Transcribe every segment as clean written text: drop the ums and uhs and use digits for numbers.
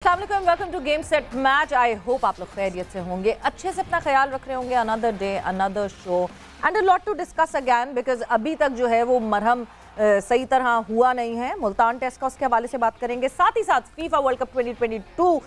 Welcome to game set match. I hope आप लोग खैरियत से होंगे, अच्छे से अपना ख्याल रख रहे होंगे। Another day another show and a lot to discuss again because अभी तक जो है वो मरहम सही तरह हुआ नहीं है। मुल्तान टेस्ट का उसके हवाले से बात करेंगे, साथ ही साथ फीफा वर्ल्ड कप 2022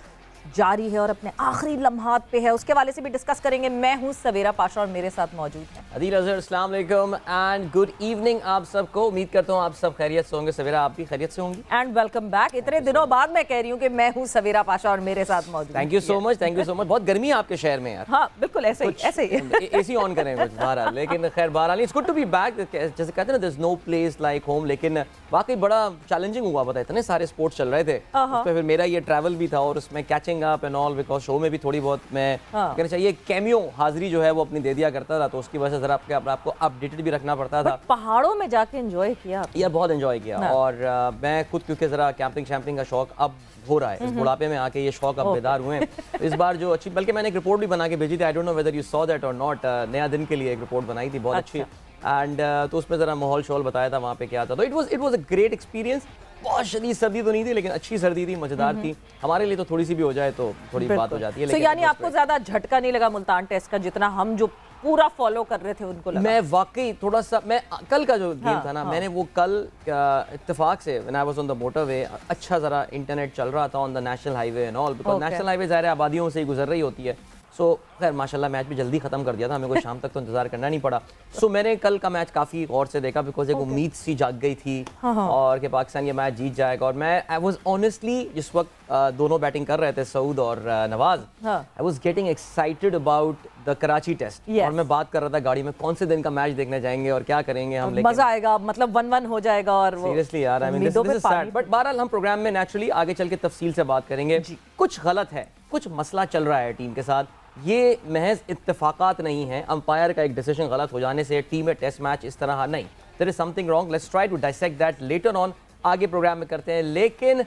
जारी है और अपने आखिरी लम्हात पे है, उसके वाले से भी डिस्कस करेंगे। मैं हूं सवेरा पाशा और मेरे साथ मौजूद है अदील अजहर। अस्सलाम वालेकुम एंड गुड इवनिंग आप सबको। उम्मीद करता हूं आप सब खैरियत से होंगे। सवेरा आप भी खैरियत से होंगी एंड वेलकम बैक। इतने दिनों बाद मैं कह रही हूं कि मैं हूं सवेरा पाशा और मेरे साथ मौजूद। Thank you so much, thank you so much. बहुत गर्मी है आपके शहर में यार। हाँ बिल्कुल ऐसे ही एसी ऑन करें कुछ बहरहाल, लेकिन खैर बहरहाल it's good to be back. जैसे कहते हैं ना, there is no place like home. लेकिन वाकई बड़ा चैलेंजिंग हुआ, पता है इतने सारे स्पोर्ट्स चल रहे थे, उसमें फिर मेरा ये ट्रैवल भी था और उसमें catching up and all, because show में भी थोड़ी बहुत मैं कहना चाहिए कैमियो हाजिरी जो है वो अपनी दे दिया करता था, तो उसकी वजह से जरा आपको अपडेटेड भी रखना पड़ता था। पहाड़ों में जाके एंजॉय किया यार, बहुत एंजॉय किया। और मैं खुद क्योंकि जरा कैंपिंग शैम्पिंग का शौक अब हो रहा है, इस बुढ़ापे में आके ये शौक अब बेदार हुए हैं। तो इस बार जो अच्छी, बल्कि मैंने एक रिपोर्ट भी बना के भेजी थी, आई don't know whether you saw that और नॉट। नया दिन के लिए एक रिपोर्ट बनाई थी, बहुत अच्छी। एंड तो उसमें जरा माहौल शोल बताया था वहाँ पे क्या था। तो it was a great experience. बहुत शदीद सर्दी तो नहीं थी, लेकिन अच्छी सर्दी थी, मजेदार थी। हमारे लिए तो थोड़ी सी भी हो जाए तो थोड़ी बात हो जाती है। लेकिन यानी आपको ज्यादा झटका नहीं लगा मुल्तान टेस्ट का, जितना हम जो पूरा फॉलो कर रहे थे उनको लगा? मैं वाकई थोड़ा सा, मैं कल का जो गेम था ना, मैंने वो कल इत्तेफाक से when I was on the motorway, अच्छा जरा इंटरनेट चल रहा था on the national highway and all, because national highway ज़ाहिर है आबादियों से ही गुजर रही होती है। सो खैर माशाल्लाह मैच भी जल्दी खत्म कर दिया था, हमें कोई शाम तक तो इंतजार करना नहीं पड़ा। सो मैंने कल का मैच काफ़ी गौर से देखा, बिकॉज एक उम्मीद सी जाग गई थी और कि पाकिस्तान ये मैच जीत जाएगा। और मैं आई वाज ऑनेस्टली, जिस वक्त दोनों बैटिंग कर रहे थे, सऊद और Nawaz, I was getting excited about the Karachi test. और मैं बात कर रहा था गाड़ी में, कौन से दिन का मैच देखने जाएंगे और क्या करेंगे हम, मजा आएगा, मतलब 1-1 हो जाएगा। और सीरियसली यार, I mean this is sad, but बहरहाल हम प्रोग्राम में नेचुरली आगे चल के तफसील से बात करेंगे। कुछ गलत है, कुछ मसला चल रहा है टीम के साथ, ये महज इत्तेफाकात नहीं है। अंपायर का एक डिसीजन गलत हो जाने से टीम में टेस्ट मैच इस तरह नहीं, there is something wrong. Let's try to dissect that later on, आगे प्रोग्राम में करते हैं। लेकिन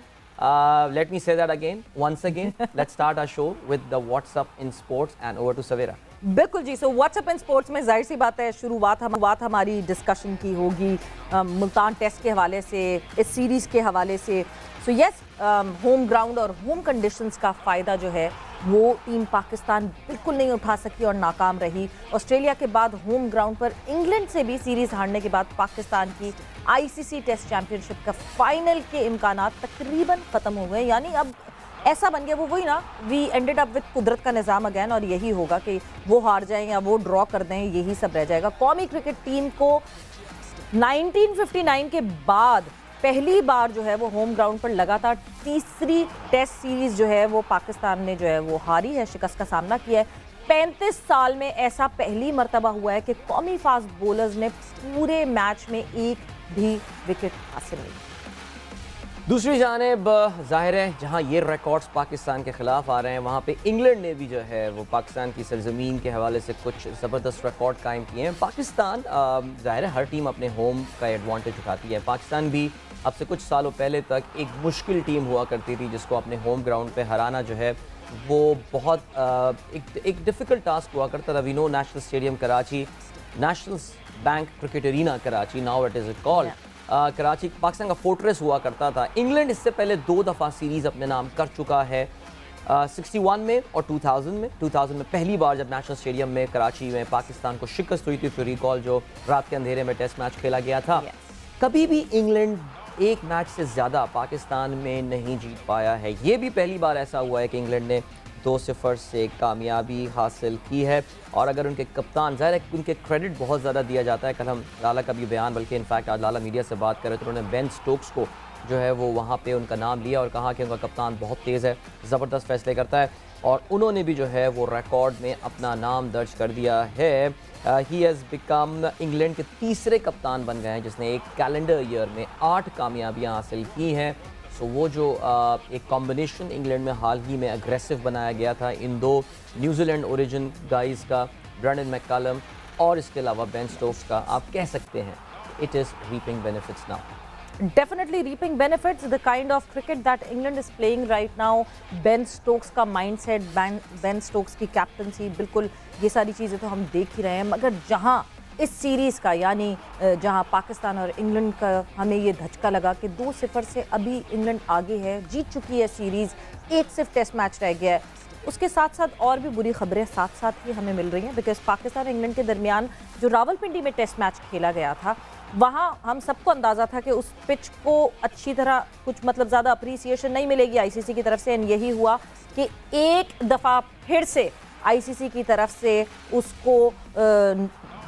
let me say that again, once again, let's start our show with the what's up in sports and over to Savera. बिल्कुल जी। So WhatsApp in sports में जाहिर सी बात है शुरुआत हमारी डिस्कशन की होगी मुल्तान टेस्ट के हवाले से, इस सीरीज़ के हवाले से। सो यस, होम ग्राउंड और होम कंडीशंस का फ़ायदा जो है वो टीम पाकिस्तान बिल्कुल नहीं उठा सकी और नाकाम रही। ऑस्ट्रेलिया के बाद होम ग्राउंड पर इंग्लैंड से भी सीरीज़ हारने के बाद पाकिस्तान की आईसीसी टेस्ट चैंपियनशिप का फाइनल के इम्कानात तकरीबन ख़त्म हो गए। यानी अब ऐसा बन गया, वो वही ना, वी एंडेड अप विद कुदरत का निज़ाम अगैन, और यही होगा कि वो हार जाएं या वो ड्रॉ कर दें, यही सब रह जाएगा। कौमी क्रिकेट टीम को 1959 के बाद पहली बार जो है वो होम ग्राउंड पर लगातार तीसरी टेस्ट सीरीज़ जो है वो पाकिस्तान ने जो है वो हारी है, शिकस्त का सामना किया है। 35 साल में ऐसा पहली मर्तबा हुआ है कि कौमी फास्ट बॉलर्स ने पूरे मैच में एक भी विकेट हासिल नहीं। दूसरी जानिब जाहिर है जहां ये रिकॉर्ड्स पाकिस्तान के खिलाफ आ रहे हैं, वहां पे इंग्लैंड ने भी जो है वो पाकिस्तान की सरजमीन के हवाले से कुछ ज़बरदस्त रिकॉर्ड कायम किए हैं। पाकिस्तान जाहिर है हर टीम अपने होम का एडवांटेज उठाती है। पाकिस्तान भी अब से कुछ सालों पहले तक एक मुश्किल टीम हुआ करती थी, जिसको अपने होम ग्राउंड पे हराना जो है वो बहुत एक डिफ़िकल्ट टास्क हुआ करता था। We know National Stadium Karachi, National Bank Cricket Arena Karachi, now it is called Karachi, Pakistan का फोर्ट्रेस हुआ करता था। इंग्लैंड इससे पहले 2 दफ़ा सीरीज़ अपने नाम कर चुका है, 61 में और 2000 में। 2000 में पहली बार जब नेशनल स्टेडियम में कराची में पाकिस्तान को शिकस्त हुई थी, फिर रिकॉल जो रात के अंधेरे में टेस्ट मैच खेला गया था। कभी भी इंग्लैंड एक मैच से ज़्यादा पाकिस्तान में नहीं जीत पाया है। ये भी पहली बार ऐसा हुआ है कि इंग्लैंड ने 2-0 से कामयाबी हासिल की है। और अगर उनके कप्तान, ज़ाहिर है उनके क्रेडिट बहुत ज़्यादा दिया जाता है। कल हम लाला का भी बयान, बल्कि इनफैक्ट आज लाला मीडिया से बात करें तो उन्होंने बेन स्टोक्स को जो है वो वहाँ पे उनका नाम लिया और कहा कि उनका कप्तान बहुत तेज़ है, ज़बरदस्त फैसले करता है। और उन्होंने भी जो है वो रिकॉर्ड में अपना नाम दर्ज कर दिया है। ही हैज़ बिकम, इंग्लैंड के तीसरे कप्तान बन गए हैं जिसने एक कैलेंडर ईयर में 8 कामयाबियाँ हासिल की हैं। सो वो जो एक कॉम्बिनेशन इंग्लैंड में हाल ही में अग्रेसिव बनाया गया था इन 2 न्यूजीलैंड ओरिजिन गाइज का, ब्रेंडन मैककलम और इसके अलावा बेन स्टोक्स का, आप कह सकते हैं it is reaping benefits now. Definitely reaping benefits. The kind of cricket that England is playing right now, Ben Stokes का mindset, Ben Stokes की कैप्टनसी, बिल्कुल ये सारी चीज़ें तो हम देख ही रहे हैं। मगर जहाँ इस सीरीज़ का, यानी जहां पाकिस्तान और इंग्लैंड का हमें ये धचका लगा कि 2-0 से अभी इंग्लैंड आगे है, जीत चुकी है सीरीज़, एक सिर्फ टेस्ट मैच रह गया है, उसके साथ साथ और भी बुरी खबरें साथ साथ ही हमें मिल रही हैं। बिकॉज पाकिस्तान और इंग्लैंड के दरमियान जो रावलपिंडी में टेस्ट मैच खेला गया था, वहाँ हम सबको अंदाज़ा था कि उस पिच को अच्छी तरह कुछ मतलब ज़्यादा अप्रिसिएशन नहीं मिलेगी आईसीसी की तरफ से, एंड यही हुआ कि एक दफ़ा फिर से आईसीसी की तरफ से उसको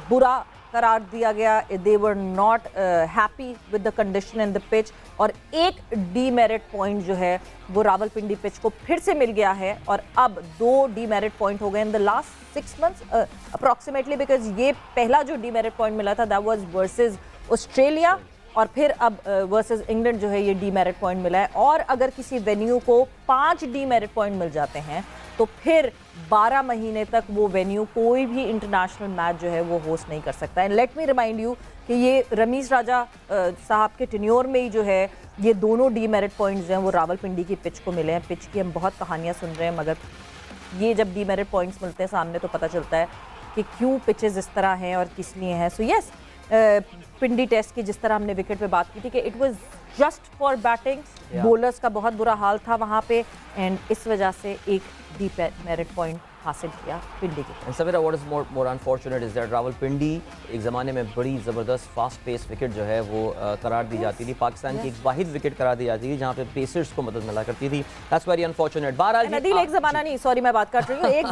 बुरा करार दिया गया। They were not happy with the condition in the pitch, और एक डीमेरिट पॉइंट जो है वो रावलपिंडी पिच को फिर से मिल गया है, और अब 2 डीमेरिट पॉइंट हो गए in the last 6 months approximately. Because ये पहला जो डीमेरिट पॉइंट मिला था दैट वाज वर्सेस ऑस्ट्रेलिया, और फिर अब वर्सेस इंग्लैंड जो है ये डीमेरिट पॉइंट मिला है। और अगर किसी वेन्यू को 5 डीमेरिट पॉइंट मिल जाते हैं तो फिर 12 महीने तक वो वेन्यू कोई भी इंटरनेशनल मैच जो है वो होस्ट नहीं कर सकता है। लेट मी रिमाइंड यू कि ये रमीज़ राजा साहब के टेन्योर में ही जो है ये दोनों डीमेरिट पॉइंट्स जो हैं वो रावलपिंडी की पिच को मिले हैं। पिच की हम बहुत कहानियाँ सुन रहे हैं, मगर ये जब डीमेरिट पॉइंट्स मिलते हैं सामने तो पता चलता है कि क्यों पिचेस इस तरह हैं और किस लिए हैं। सो यस, पिंडी टेस्ट की जिस तरह हमने विकेट पे बात की थी कि it was just for batting, bowlers का बहुत बुरा हाल था वहाँ पे, एंड इस वजह से एक डीमेरिट पॉइंट हासिल किया पिंडी की। And Sabira, what is more unfortunate is that Rawalpindi एक ज़माने में बड़ी ज़बरदस्त फास्ट पेस विकेट जो है वो करार दी जाती थी, पाकिस्तान की एक वाहिद विकेट करार दी जाती थी जहाँ पे पेसर्स को मदद मिला करती थी। That's very unfortunate। बहरहाल नदील, एक ज़माना नहीं, सॉरी मैं बात कर रही हूँ, एक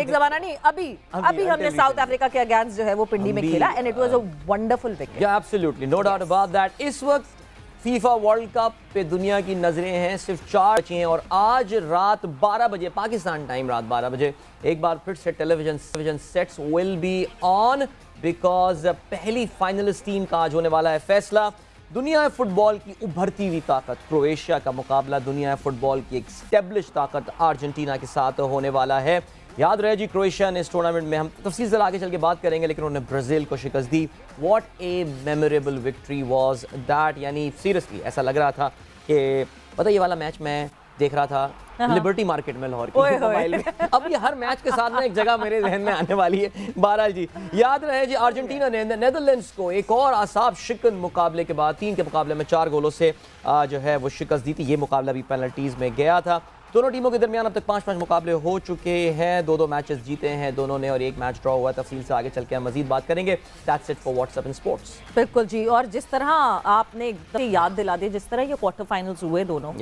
ज़माना नहीं, अभी हमने साउथ अफ्रीका के अगेंस्ट जो है वो पिंडी में खेला, and it was a wonderful wicket. Yeah, absolutely, no doubt about that। इस वक्त फीफा वर्ल्ड कप पे दुनिया की नजरें हैं, सिर्फ 4 बची हैं, और आज रात 12 बजे पाकिस्तान टाइम, रात 12 बजे एक बार फिर से television sets will be on, because पहली फाइनलिस्ट टीम का आज होने वाला है फैसला। दुनिया फुटबॉल की उभरती हुई ताकत क्रोएशिया का मुकाबला दुनिया फुटबॉल की एक स्टेब्लिश ताकत अर्जेंटीना के साथ होने वाला है। याद रहे जी, क्रोएशिया ने इस टूर्नामेंट में, हम तफसील से आगे चल के बात करेंगे, लेकिन उन्होंने ब्राज़ील को शिकस्त दी। What a memorable victory was that, यानी सीरियसली ऐसा लग रहा था कि पता ये वाला मैच मैं देख रहा था लिबर्टी मार्केट में लाहौर की मोबाइल में। अब ये हर मैच के साथ ना एक जगह मेरे जहन में आने वाली है। बहरहाल जी, याद रहे जी, अर्जेंटीना ने नेदरलैंड्स को एक और आसाब शिकन मुकाबले के बाद 3 के मुकाबले में 4 गोलों से जो है वो शिकस्त दी थी। ये मुकाबला भी पेनल्टीज में गया था। दोनों टीमों के दरमियान अब तक 5 मुकाबले हो चुके हैं, 2 मैचेस जीते हैं दोनों ने और 1 मैच ड्रॉ हुआ है। तफसील से आगे चल के हम मजीद बात करेंगे। That's it for WhatsApp in sports. बिल्कुल जी, और जिस तरह आपने एकदम याद दिला दी, जिस तरह ये क्वार्टर फाइनल्स हुए दोनों,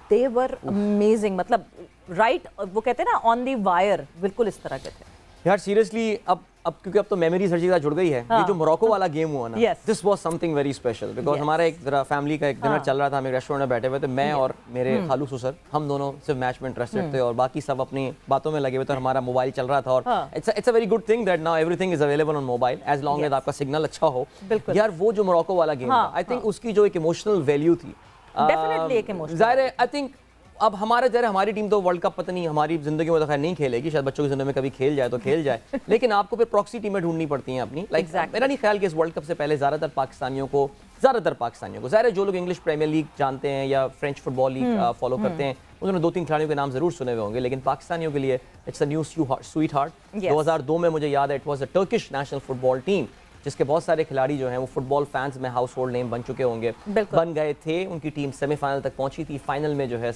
दे वर अमेजिंग, मतलब राइट, वो कहते हैं ना ऑन दी वायर, बिल्कुल इस तरह के थे यार। सीरियसली अब क्योंकि अब तो मेमोरीज हर चीज़ जुड़ गई है। ये जो मोरक्को वाला गेम हुआ ना, this was something very special, because हमारा एक फैमिली का एक डिनर चल रहा था, हम एक रेस्टोरेंट में बैठे हुए थे, मैं और मेरे खालू ससुर, हम दोनों सिर्फ मैच में इंटरेस्टेड थे और बाकी सब अपनी बातों में लगे हुए थे, और हमारा मोबाइल चल रहा था। और it's a very good thing that now everything is available on mobile as long as आपका सिग्नल अच्छा हो। यार वो जो मोरक्को वाला गेम था, आई थिंक उसकी जो एक इमोशनल वैल्यू थी, डेफिनेटली एक इमोशनल, जाहिर है, आई थिंक अब हमारी टीम तो वर्ल्ड कप पता नहीं हमारी जिंदगी में तो खैर नहीं खेलेगी, शायद बच्चों की जिंदगी में कभी खेल जाए तो खेल जाए, लेकिन आपको फिर प्रॉक्सी टीमें ढूंढनी पड़ती हैं अपनी। मेरा नहीं ख्याल कि इस वर्ल्ड कप से पहले ज़्यादातर पाकिस्तानियों को ज़ाहिर जो लोग इंग्लिश प्रीमियर लीग जानते हैं या फ्रेंच फुटबॉल लीग फॉलो करते हैं, उन्होंने 2-3 खिलाड़ियों के नाम जरूर सुने हुए होंगे, लेकिन पाकिस्तानियों के लिए it's a new sweet heart. 2002 में मुझे याद है, it was a Turkish national football team जिसके बहुत सारे खिलाड़ी जो हैं वो फुटबॉल फैंस में हाउस होल्ड नेम बन चुके होंगे, बन गए थे। उनकी टीम सेमीफाइनल तक पहुंची थी, फाइनल में जो है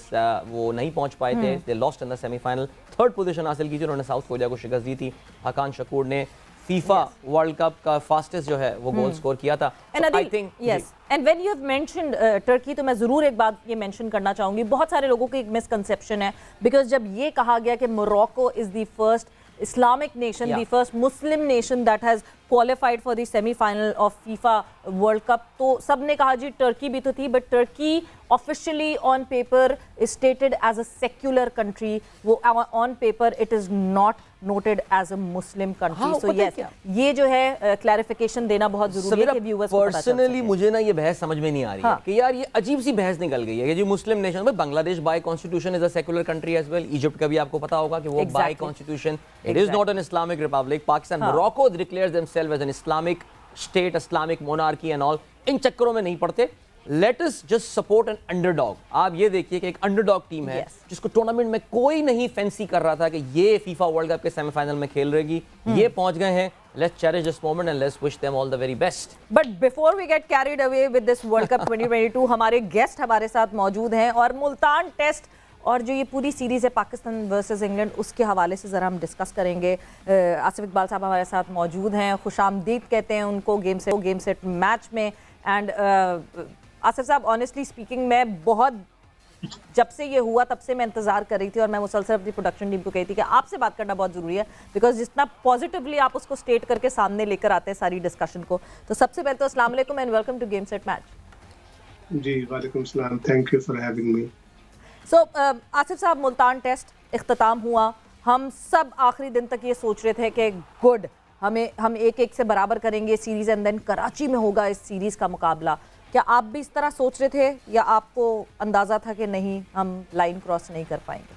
वो नहीं पहुंच पाए थे, they lost in the semifinal. 3rd position हासिल की थी, उन्होंने साउथ कोरिया को शिकस्त दी थी। हकान शकूर ने फीफा वर्ल्ड कप का फास्टेस्ट जो है वो गोल स्कोर किया था। I think yes, and when you have mentioned Turkey, तो मैं जरूर एक बात ये मेंशन करना चाहूंगी, बहुत सारे लोगों की एक मिसकंसेप्शन है, बिकॉज जब ये कहा गया कि Morocco is the first Islamic nation, the first Muslim nation that has qualified for the semi-final of FIFA World Cup, तो सबने कहा जी टर्की भी तो थी, but Turkey officially on paper is stated as a secular country. वो on paper it is not noted as a Muslim country. So yes, ये जो है clarification देना बहुत जरूरी है कि viewers को पता चल सके। Personally मुझे ना ये बहस समझ में नहीं आ रही है कि यार ये अजीब सी बहस निकल गई है कि जी मुस्लिम नेशन में Bangladesh by constitution is a secular country as well. Egypt का भी आपको पता होगा कि वो by constitution it is not an Islamic republic. Pakistan, Morocco declares themself as an Islamic state, Islamic monarchy and all. इन चक्करों में नहीं पड़ते। Let us just support an underdog. आप ये देखिए कि एक अंडरडॉग टीम है जिसको टूर्नामेंट में कोई नहीं फैंसी कर रहा था कि ये फीफा वर्ल्ड कप के सेमीफाइनल में खेल रहेगी, ये पहुंच गए हैं। Let's cherish this moment and let's wish them all the very best. But before we get carried away with this World Cup 2022, हमारे गेस्ट हमारे साथ मौजूद हैं और मुल्तान टेस्ट और जो ये पूरी सीरीज़ है पाकिस्तान वर्सेस इंग्लैंड, उसके हवाले से ज़रा हम डिस्कस करेंगे। आसिफ इकबाल साहब हमारे साथ मौजूद हैं, खुशामदीद कहते हैं उनको गेम सेट मैच में। एंड आसिफ साहब, ऑनेस्टली स्पीकिंग, मैं बहुत जब से ये हुआ तब से मैं इंतजार कर रही थी और मैं मुसलसल अपनी प्रोडक्शन टीम को कही थी कि आपसे बात करना बहुत ज़रूरी है, बिकॉज जितना पॉजिटिवली आप उसको स्टेट करके सामने लेकर आते हैं सारी डिस्कशन को। तो सबसे पहले तो अस्सलाम वालेकुम and welcome to game set match. जी वालेकुम सलाम, thank you for having me. So Asif साहब, मुल्तान टेस्ट इख्तिताम हुआ, हम सब आखिरी दिन तक ये सोच रहे थे कि गुड, हम एक से बराबर करेंगे सीरीज़ एंड देन कराची में होगा इस सीरीज़ का मुकाबला। क्या आप भी इस तरह सोच रहे थे या आपको अंदाज़ा था कि नहीं, हम लाइन क्रॉस नहीं कर पाएंगे?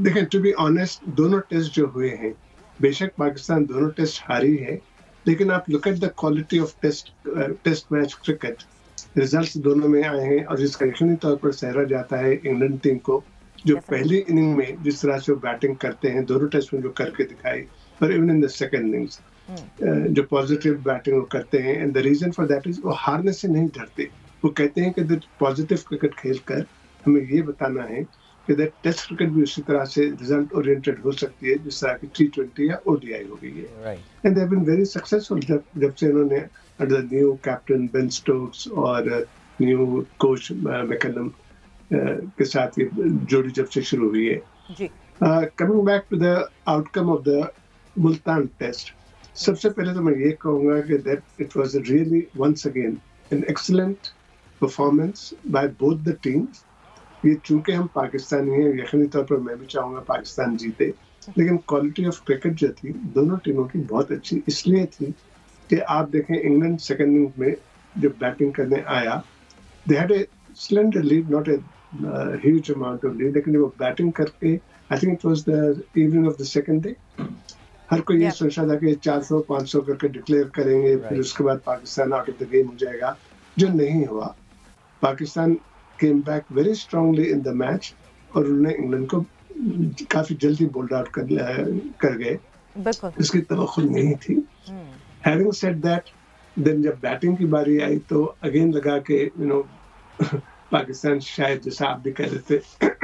देखें, टू बी ऑनेस्ट, दोनों टेस्ट जो हुए हैं, बेशक पाकिस्तान दोनों टेस्ट हारी है, लेकिन आप look at the quality of test match cricket, results दोनों में आए हैं। और जिसका यकीनी तौर पर सहरा जाता है इंग्लैंड टीम को, जो पहली इनिंग में जिस तरह से वो बैटिंग करते हैं दोनों टेस्ट में जो करके दिखाई, और even in the second innings जो पॉजिटिव बैटिंग वो करते हैं। And the reason for that is वो हारने से नहीं डरते। वो कहते हैं कि पॉजिटिव क्रिकेट खेलकर हमें ये बताना है कि टेस्ट क्रिकेट भी उसी तरह से रिजल्ट ओरिएंटेड हो सकती है जिस तरह की T20 या ODI हो गई है। And they have been very successful जब से इन्होंने under the new captain Ben Stokes और न्यू कोच मैकलम के साथ ये जोड़ी जब से शुरू हुई है। Coming back to the outcome of the Multan test, सबसे पहले तो मैं ये कहूँगा कि that it was really once again an excellent performance by both the teams. ये चूंकि हम पाकिस्तानी हैं, यकीनी तौर पर मैं भी चाहूँगा पाकिस्तान जीते, लेकिन क्वालिटी ऑफ क्रिकेट जो थी दोनों टीमों की बहुत अच्छी इसलिए थी कि आप देखें इंग्लैंड सेकेंड इनिंग में जब बैटिंग करने आया, they had a slender lead, not a huge amount of lead, लेकिन वो बैटिंग करके I think it was the evening of the second day, हर कोई ये सोचा था कि 400-500 करके डिक्लेयर करेंगे, फिर उसके बाद Pakistan out of the game हो जाएगा, जो नहीं हुआ। Pakistan came back very strongly in the match और उन्होंने इंग्लैंड को काफी जल्दी बोल्ड आउट कर गए, इसकी तवक्कुल नहीं थी। हैविंग सेड दैट, देन जब बैटिंग की बारी आई तो अगेन लगा कि पाकिस्तान शायद, जैसा आप भी कह रहे थे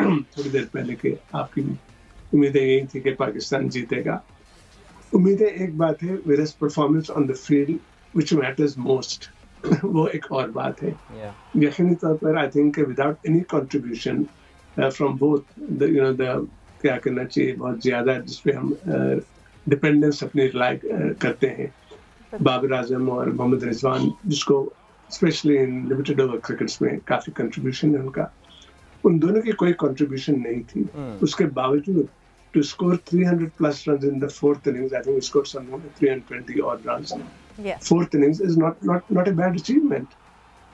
थोड़ी देर पहले कि आपकी उम्मीदें यही थी कि पाकिस्तान जीतेगा। उम्मीदें एक बात है, versus performance on the field which matters most वो एक और बात है। यकीनी तौर पर I think without any contribution from both the क्या कहना चाहिए, बहुत ज्यादा जिसपे हम डिपेंडेंस अपनी रिलाई करते हैं, बाबर आजम और मोहम्मद रिजवान, जिसको specially in limited over crickets में काफी कंट्रीब्यूशन है उनका, उन दोनों की कोई कंट्रीब्यूशन नहीं थी। उसके बावजूद to score 300 plus runs in the fourth innings, I think we scored something like 320 odd runs. Fourth innings is not a bad achievement,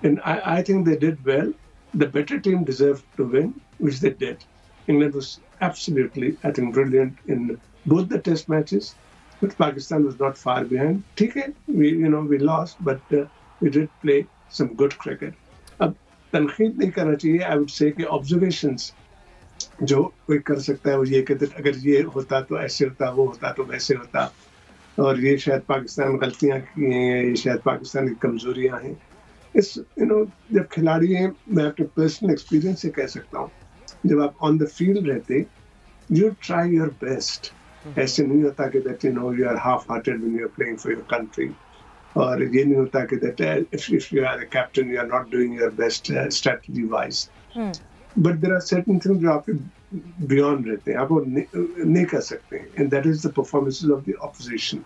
and I think they did well. The better team deserved to win, which they did. England was absolutely, I think, brilliant in both the test matches, but Pakistan was not far behind. ठीक है, we lost, but we did play some good cricket. अब तनखीद नहीं करना चाहिए, I would say कि observations जो कोई कर सकता है वो ये कहते अगर ये होता तो ऐसे होता, वो होता तो वैसे होता, और ये शायद पाकिस्तान गलतियां की हैं, ये शायद पाकिस्तान की कमजोरियां हैं। इस जब खिलाड़ी हैं, मैं अपने पर्सनल एक्सपीरियंस से कह सकता हूँ, जब आप ऑन द फील्ड रहते यू ट्राई योर बेस्ट। ऐसे नहीं होता कि that you are half hearted when you are playing for your country, और ये नहीं होता कि that if you are a captain you are not doing your best strategy wise. But there are certain things जो आपके beyond रहते हैं, आप वो नहीं कर सकते, and that is the performances of the opposition.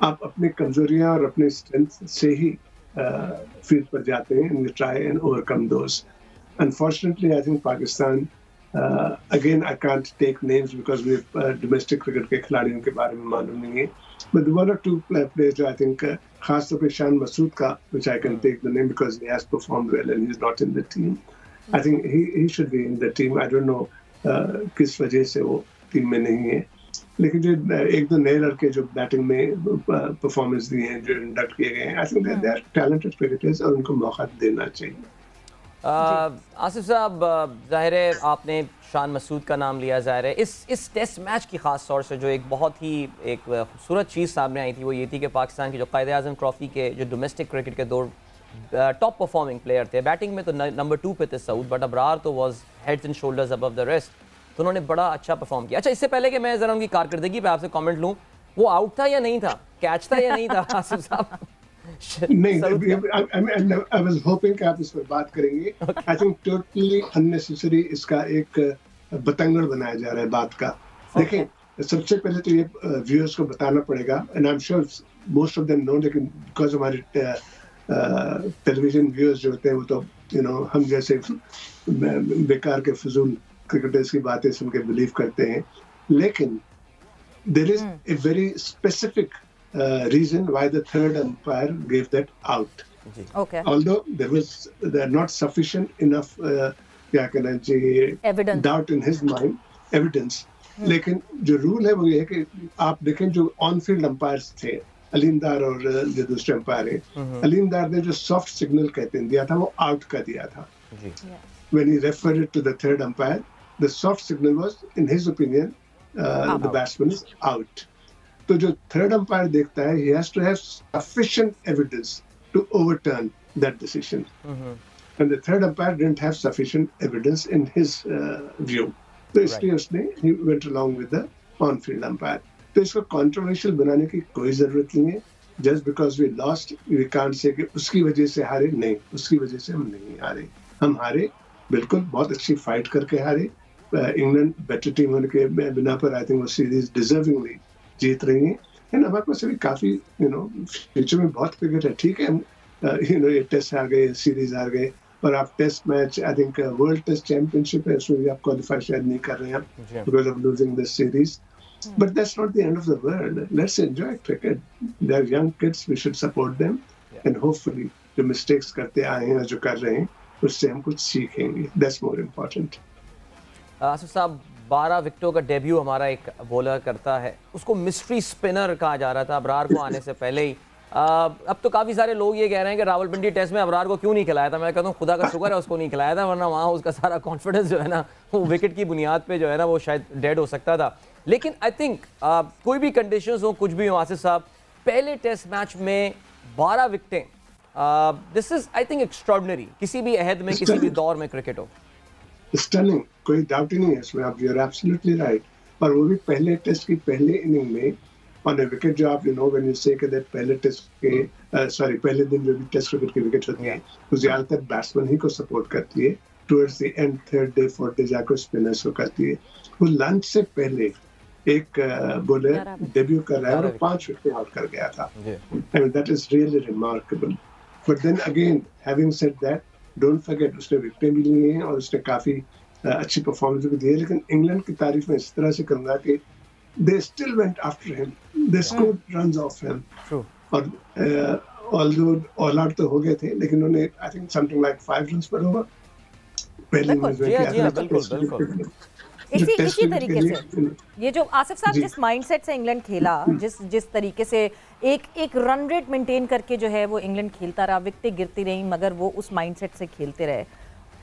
आप अपनी कमजोरियां और अपने स्ट्रेंथ से ही फील्ड पर जाते हैं, and we try and overcome those. Unfortunately I think Pakistan, again I can't take names because we domestic cricket के खिलाड़ियों के बारे में मालूम नहीं है, बट वन और टू प्लेयर्स जो आई थिंक खासतौर पर शान मसूद का, which I can take the name because he has performed well and he's not in the team. I think he should be in the team. I don't know किस वजह से वो team में नहीं है, लेकिन जो एक दो नए लड़के जो बैटिंग में परफॉर्मेंस दिए हैं, जो इंडक्ट किए गए हैं, I think they are talented cricketers और उनको मौका देना चाहिए। आसिफ साहब, जाहिर है आपने शान मसूद का नाम लिया। जाहिर है इस टेस्ट मैच की ख़ास तौर से जो एक बहुत ही एक खूबसूरत चीज़ सामने आई थी वो ये थी कि पाकिस्तान की जो क़ायद-ए-आज़म ट्रॉफ़ी के जो डोमेस्टिक क्रिकेट के दो टॉप परफॉर्मिंग प्लेयर थे, बैटिंग में तो नंबर 2 पे थे सऊद, बट अबरार तो was heads and shoulders above the rest, तो उन्होंने बड़ा अच्छा परफॉर्म किया। अच्छा, इससे पहले कि मैं ज़रा उनकी कारकर्दगी पे आपसे कमेंट लूँ, वो आउट था या नहीं था, कैच था या नहीं था आसिफ साहब? नहीं, I was hoping कि आप इस पर बात करेंगे। I think totally unnecessary इसका एक बतंगड़ बनाया जा रहा है बात का। देखें, सबसे पहले तो ये व्यूअर्स को बताना पड़ेगा, and I'm sure most of them know, लेकिन because हमारे टेलीविजन व्यूअर्स जो होते हैं वो तो हम जैसे बेकार के फजूल क्रिकेटर्स की बातें सुन के बिलीव करते हैं, लेकिन there is a very specific reason why the third umpire gave that out. Okay. Although there are not sufficient enough क्या कहना चाहिए doubt in his mind, evidence. लेकिन जो रूल है वो ये है कि आप देखें जो ऑन फील्ड अंपायर्स थे, अलीमदार और जो दूसरे अंपायर हैं, अलीमदार ने जो सॉफ्ट सिग्नल कहते हैं दिया था वो आउट का दिया था। When he referred it to the third umpire, the soft signal was, in his opinion, the batsman is out. तो जो थर्ड अंपायर देखता है, he has to have sufficient evidence to overturn that decision. And the third umpire didn't have sufficient evidence in his view. तो इसलिए उसने he went along with the on-field umpire. तो इसको controversial बनाने की कोई जरूरत नहीं है। Just because we lost, we can't say कि उसकी वजह से हारे, नहीं, उसकी वजह से हम नहीं हारे। हम हारे, बिल्कुल बहुत अच्छी फाइट करके हारे। इंग्लैंड बेटर टीम होने के बिना पर आई थिंक वो सीरीज डिजर्विंगली जीत रही है। एंड हमारे पास अभी काफी फ्यूचर में बहुत क्रिकेट है। ठीक है, ये टेस्ट आ गए, सीरीज आ गए, और आप test match, I think world test championship है, उसमें भी आप क्वालिफाई शायद नहीं कर रहे हैं because of losing this series. But that's not the end of the world. Let's enjoy cricket. They are young kids, we should support them, and hopefully जो मिस्टेक्स करते आए हैं और जो कर रहे हैं उससे हम कुछ सीखेंगे। That's more important. आसिफ साहब, 12 विकेटों का डेब्यू हमारा एक बॉलर करता है, उसको मिस्ट्री स्पिनर कहा जा रहा था अबरार को आने से पहले ही। अब तो काफ़ी सारे लोग ये कह रहे हैं कि रावलपिंडी टेस्ट में अबरार को क्यों नहीं खिलाया था। मैं कहता हूँ खुदा का शुक्र है उसको नहीं खिलाया था, वरना वहाँ उसका सारा कॉन्फिडेंस जो है ना वो विकेट की बुनियाद पे जो है ना वो शायद डेड हो सकता था। लेकिन आई थिंक कोई भी कंडीशंस हो, कुछ भी हो, आसिफ साहब, पहले टेस्ट मैच में 12 विकेटें, this is I think extraordinary, किसी भी अहद में, किसी भी दौर में क्रिकेट हो। स्टनिंग, कोई डाउट ही नहीं है इसमें। आप, यू आर एब्सोल्युटली राइट। और वो भी पहले टेस्ट की पहले इनिंग में ऑन अ विकेट, जो आप व्हेन यू से दैट पहले टेस्ट के पहले दिन जो भी टेस्ट क्रिकेट की विकेट होती है वो ज्यादातर बैट्समैन ही को सपोर्ट करती है। Towards the end, third day, fourth day जाकर स्पिनर्स को करती है। वो लंच से पहले एक बॉलर डेब्यू कर रहा है और 5 विकेट आउट कर गया था। I mean that is really remarkable. But then again, having said that, don't forget उसने विकेटें भी ली हैं और उसने काफी अच्छी परफॉर्मेंस भी दी है। लेकिन इंग्लैंड की तारीफ में इस तरह से करूंगा कि they still went after him, they scored runs off him. और ऑल्दो ऑल आउट तो हो गए थे, लेकिन उन्होंने I think something like 5 runs पर ओवर पहले मैच में किया था। इसी तरीके से ये जो आसिफ साहब जिस माइंडसेट से इंग्लैंड खेला, जिस तरीके से एक रन रेट मेंटेन करके जो है वो इंग्लैंड खेलता रहा, विकेटें गिरती रही मगर वो उस माइंडसेट से खेलते रहे,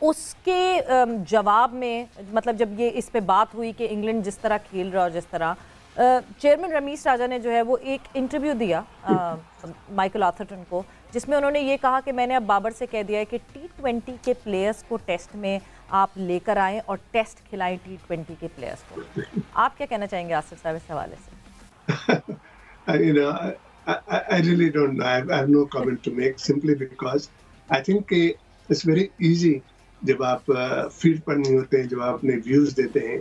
उसके जवाब में मतलब जब ये इस पे बात हुई कि इंग्लैंड जिस तरह खेल रहा और जिस तरह चेयरमैन रमीज राजा ने जो है वो एक इंटरव्यू दिया माइकल आर्थरटन को, जिसमें उन्होंने ये कहा कि मैंने अब बाबर से कह दिया है कि T20 के प्लेयर्स को टेस्ट में आप लेकर आएं और टेस्ट खिलाएं T20 के प्लेयर्स को। आप क्या कहना चाहेंगे आसिफ साहब इस हवाले से? I really don't know. I have no comment to make simply because I think it's very easy जब आप फील्ड पर नहीं होते हैं, जब आप अपने व्यूज देते हैं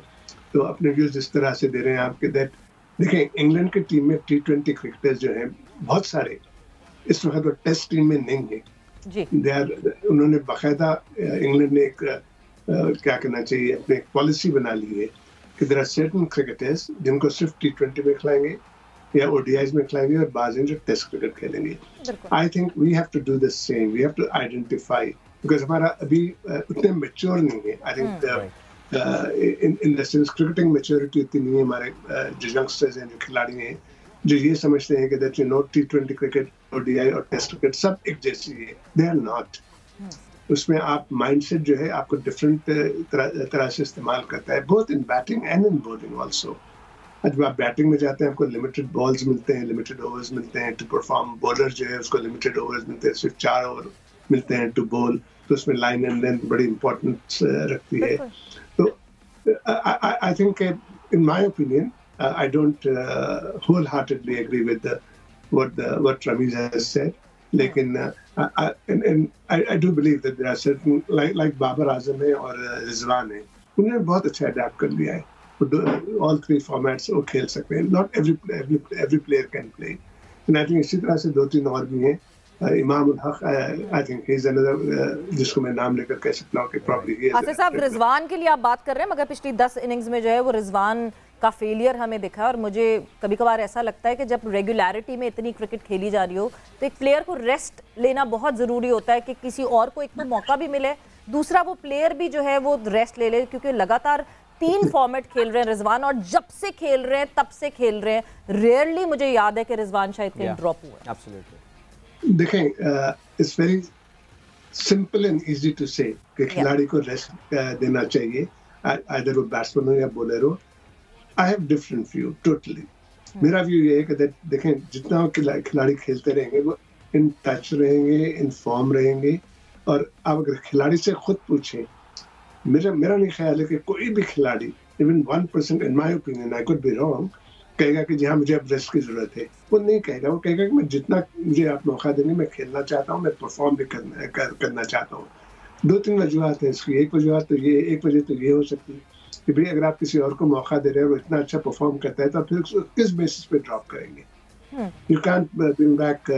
तो अपने व्यूज इस तरह से दे रहे हैं आपके दैट। देखें, इंग्लैंड की टीम में T20 क्रिकेटर्स जो हैं बहुत सारे इस वक्त तो टेस्ट टीम में नहीं है। उन्होंने बाकायदा इंग्लैंड ने एक क्या कहना चाहिए अपने पॉलिसी बना ली है कि देयर आर सर्टेन क्रिकेटर्स जिनको सिर्फ T20 में खिलाएंगे या ODIs में खिलाएंगे और बाज़ जो टेस्ट क्रिकेट खेलेंगे। I think we have to do the same, we have to identify, because हमारा अभी उतने मैच्योर नहीं है। I think in the sense cricketing maturity इतनी नहीं है हमारे जो यंगस्टर्स हैं, जो खिलाड़ी हैं, जो ये समझते हैं कि that you know T20 cricket, ODI और टेस्ट क्रिकेट सब एक जैसी है. They are not. उसमें आप माइंडसेट जो है आपको डिफरेंट तरह से इस्तेमाल करता है, both in batting and in bowling also. जब आप बैटिंग में जाते हैं आपको लिमिटेड बॉल्स मिलते हैं, लिमिटेड ओवर्स मिलते हैं टू परफॉर्म. बॉलर जो है उसको लिमिटेड ओवर्स मिलते हैं, सिर्फ 4 ओवर मिलते हैं टू बॉल. तो उसमें लाइन एंड लेंथ बड़ी इंपॉर्टेंस रखती है. तो I think in my opinion I don't wholeheartedly agree with what Ramiz has said. लेकिन I do believe that there are certain like Babar Azam है और रिजवान है, उन्होंने बहुत अच्छा अडैप्ट कर लिया है. All 3 formats वो खेल सकते हैं. Not every player can play. And I think इसी तरह से 2-3 और भी हैं. Imam ul Haq, I think he's another जिसको मैं नाम लेकर कह सकता हूँ कि probably. आसिफ साहब, रिजवान के लिए आप बात कर रहे हैं, मगर पिछली 10 इनिंग्स में जो है वो रिजवान का फेलियर हमें दिखा. और मुझे कभी कभार ऐसा लगता है कि जब रेगुलरिटी में इतनी क्रिकेट खेली जा रही हो तो एक प्लेयर को रेस्ट लेना बहुत ज़रूरी होता है कि किसी और को एक तो मौका भी मिले, दूसरा वो प्लेयर भी जो है वो रेस्ट ले ले, क्योंकि लगातार 3 फॉर्मेट खेल रहे हैं रिजवान, और जब से खेल रहे हैं तब से खेल रहे हैं. रेयरली मुझे याद है कि रिजवान शायद कहीं ड्रॉप हुआ. एब्सोल्युटली. देखें, it's very simple and easy to say कि खिलाड़ी को रेस्ट देना चाहिए, आइदर वो बैट्समैन हो या बॉलर हो. I have different view totally. मेरा व्यू ये है कि देखें, जितना खिलाड़ी खेलते रहेंगे वो इन टच रहेंगे, इन फॉर्म रहेंगे. और आप अगर खिलाड़ी से खुद पूछें, मेरा नहीं ख्याल है कि कोई भी खिलाड़ी, even 1% in my opinion, I could be wrong, कहेगा कि जी हाँ मुझे अब रेस्ट की जरूरत है. वो नहीं कहेगा. वो कहेगा कि मैं जितना मुझे आप मौका देंगे मैं खेलना चाहता हूँ, मैं परफॉर्म भी करना चाहता हूँ. 2-3 वजूहत है इसकी. एक वजह तो ये हो सकती है कि भाई अगर आप किसी और को मौका दे रहे हो और इतना अच्छा परफॉर्म करता है तो फिर किस बेसिस पे ड्रॉप करेंगे. यू कांट ब्रिंग बैक,